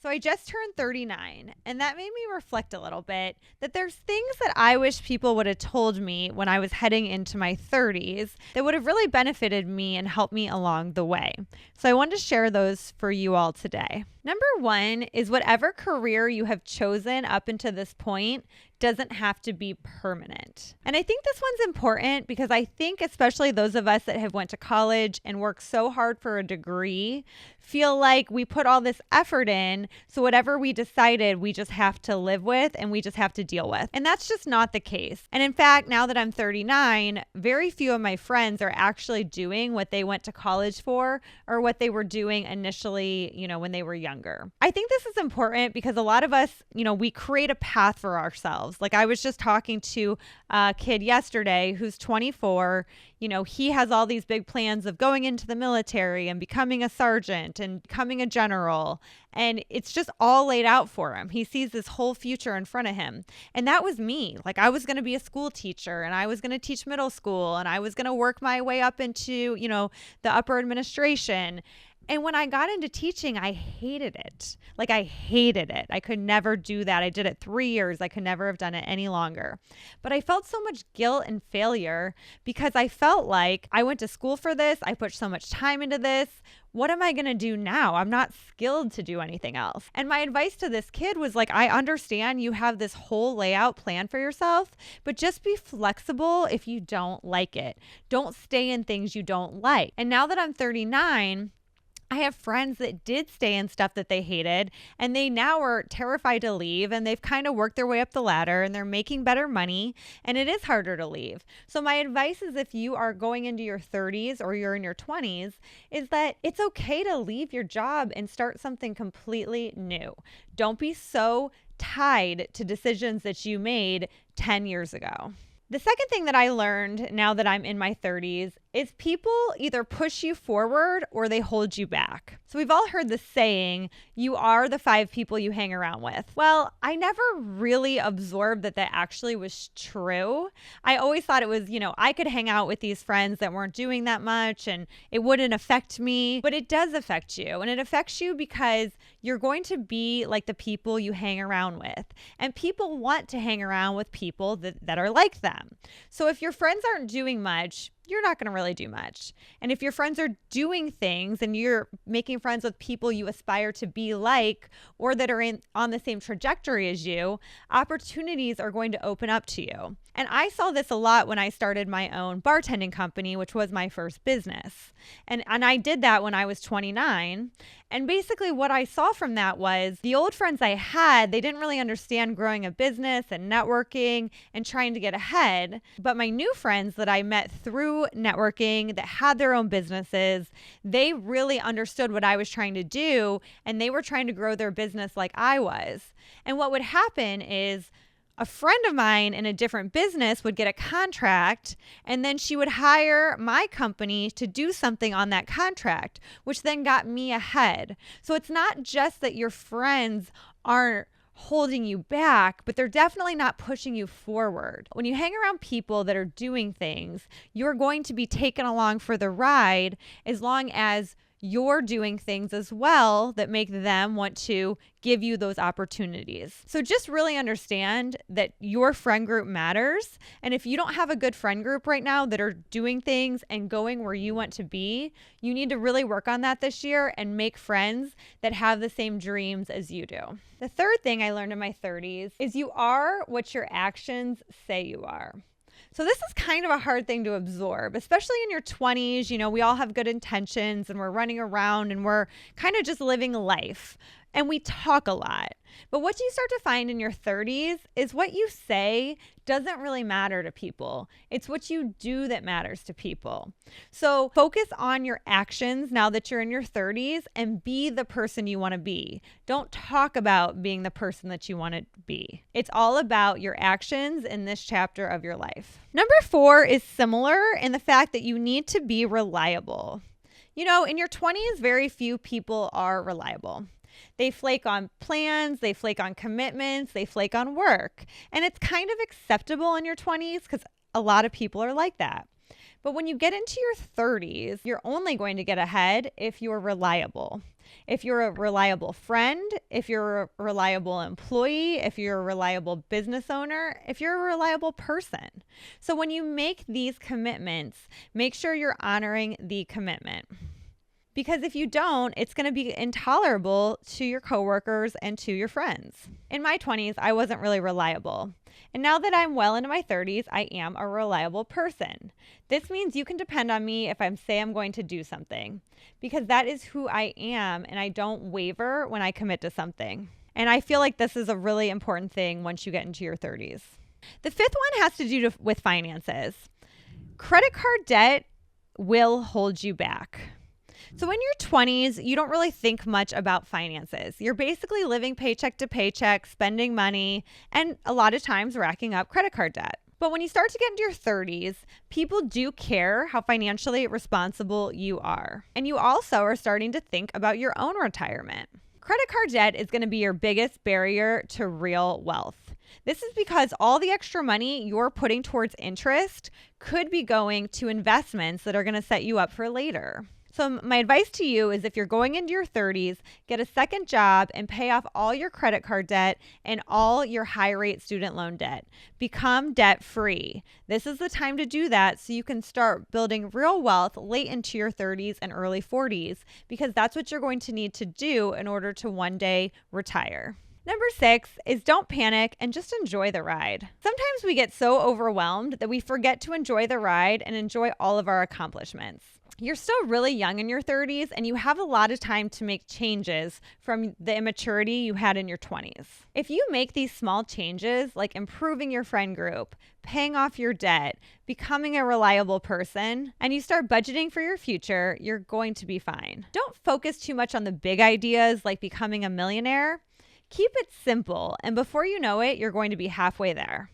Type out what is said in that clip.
So I just turned 39, and that made me reflect a little bit that there's things that I wish people would have told me when I was heading into my 30s that would have really benefited me and helped me along the way. So I wanted to share those for you all today. Number one is whatever career you have chosen up until this point doesn't have to be permanent. And I think this one's important because I think especially those of us that have went to college and worked so hard for a degree feel like we put all this effort in, so whatever we decided we just have to live with and we just have to deal with. And that's just not the case. And in fact, now that I'm 39, very few of my friends are actually doing what they went to college for or what they were doing initially, when they were younger. I think this is important because a lot of us, we create a path for ourselves. Like I was just talking to a kid yesterday who's 24. He has all these big plans of going into the military and becoming a sergeant and becoming a general. And it's just all laid out for him. He sees this whole future in front of him. And that was me. Like I was going to be a school teacher and I was going to teach middle school and I was going to work my way up into, the upper administration. And when I got into teaching, I hated it. Like I hated it. I could never do that. I did it 3 years. I could never have done it any longer. But I felt so much guilt and failure because I felt like I went to school for this. I put so much time into this. What am I going to do now? I'm not skilled to do anything else. And my advice to this kid was like, I understand you have this whole layout plan for yourself, but just be flexible if you don't like it. Don't stay in things you don't like. And now that I'm 39, I have friends that did stay in stuff that they hated and they now are terrified to leave, and they've kind of worked their way up the ladder and they're making better money, and it is harder to leave. So my advice is if you are going into your 30s or you're in your 20s is that it's okay to leave your job and start something completely new. Don't be so tied to decisions that you made 10 years ago. The second thing that I learned now that I'm in my 30s is people either push you forward or they hold you back. So we've all heard the saying, you are the 5 people you hang around with. Well, I never really absorbed that actually was true. I always thought it was, I could hang out with these friends that weren't doing that much and it wouldn't affect me, but it does affect you. And it affects you because you're going to be like the people you hang around with. And people want to hang around with people that are like them. So if your friends aren't doing much, you're not going to really do much. And if your friends are doing things and you're making friends with people you aspire to be like or that are on the same trajectory as you, opportunities are going to open up to you. And I saw this a lot when I started my own bartending company, which was my first business. And I did that when I was 29. And basically what I saw from that was the old friends I had, they didn't really understand growing a business and networking and trying to get ahead. But my new friends that I met through networking that had their own businesses, they really understood what I was trying to do, and they were trying to grow their business like I was. And what would happen is a friend of mine in a different business would get a contract, and then she would hire my company to do something on that contract, which then got me ahead. So it's not just that your friends aren't holding you back, but they're definitely not pushing you forward. When you hang around people that are doing things, you're going to be taken along for the ride as long as you're doing things as well that make them want to give you those opportunities. So just really understand that your friend group matters. And if you don't have a good friend group right now that are doing things and going where you want to be, you need to really work on that this year and make friends that have the same dreams as you do. The third thing I learned in my 30s is you are what your actions say you are. So this is kind of a hard thing to absorb, especially in your 20s. We all have good intentions and we're running around and we're kind of just living life and we talk a lot. But what you start to find in your 30s is what you say doesn't really matter to people. It's what you do that matters to people. So focus on your actions now that you're in your 30s and be the person you want to be. Don't talk about being the person that you want to be. It's all about your actions in this chapter of your life. Number 4 is similar in the fact that you need to be reliable. In your 20s, very few people are reliable. They flake on plans, they flake on commitments, they flake on work. And it's kind of acceptable in your 20s because a lot of people are like that. But when you get into your 30s, you're only going to get ahead if you're reliable. If you're a reliable friend, if you're a reliable employee, if you're a reliable business owner, if you're a reliable person. So when you make these commitments, make sure you're honoring the commitment. Because if you don't, it's going to be intolerable to your coworkers and to your friends. In my 20s, I wasn't really reliable. And now that I'm well into my 30s, I am a reliable person. This means you can depend on me if I say I'm going to do something, because that is who I am, and I don't waver when I commit to something. And I feel like this is a really important thing once you get into your 30s. The fifth one has to do with finances. Credit card debt will hold you back. So in your 20s, you don't really think much about finances. You're basically living paycheck to paycheck, spending money, and a lot of times racking up credit card debt. But when you start to get into your 30s, people do care how financially responsible you are. And you also are starting to think about your own retirement. Credit card debt is going to be your biggest barrier to real wealth. This is because all the extra money you're putting towards interest could be going to investments that are going to set you up for later. So my advice to you is if you're going into your 30s, get a second job and pay off all your credit card debt and all your high rate student loan debt. Become debt free. This is the time to do that so you can start building real wealth late into your 30s and early 40s, because that's what you're going to need to do in order to one day retire. Number 6 is don't panic and just enjoy the ride. Sometimes we get so overwhelmed that we forget to enjoy the ride and enjoy all of our accomplishments. You're still really young in your 30s, and you have a lot of time to make changes from the immaturity you had in your 20s. If you make these small changes, like improving your friend group, paying off your debt, becoming a reliable person, and you start budgeting for your future, you're going to be fine. Don't focus too much on the big ideas like becoming a millionaire. Keep it simple, and before you know it, you're going to be halfway there.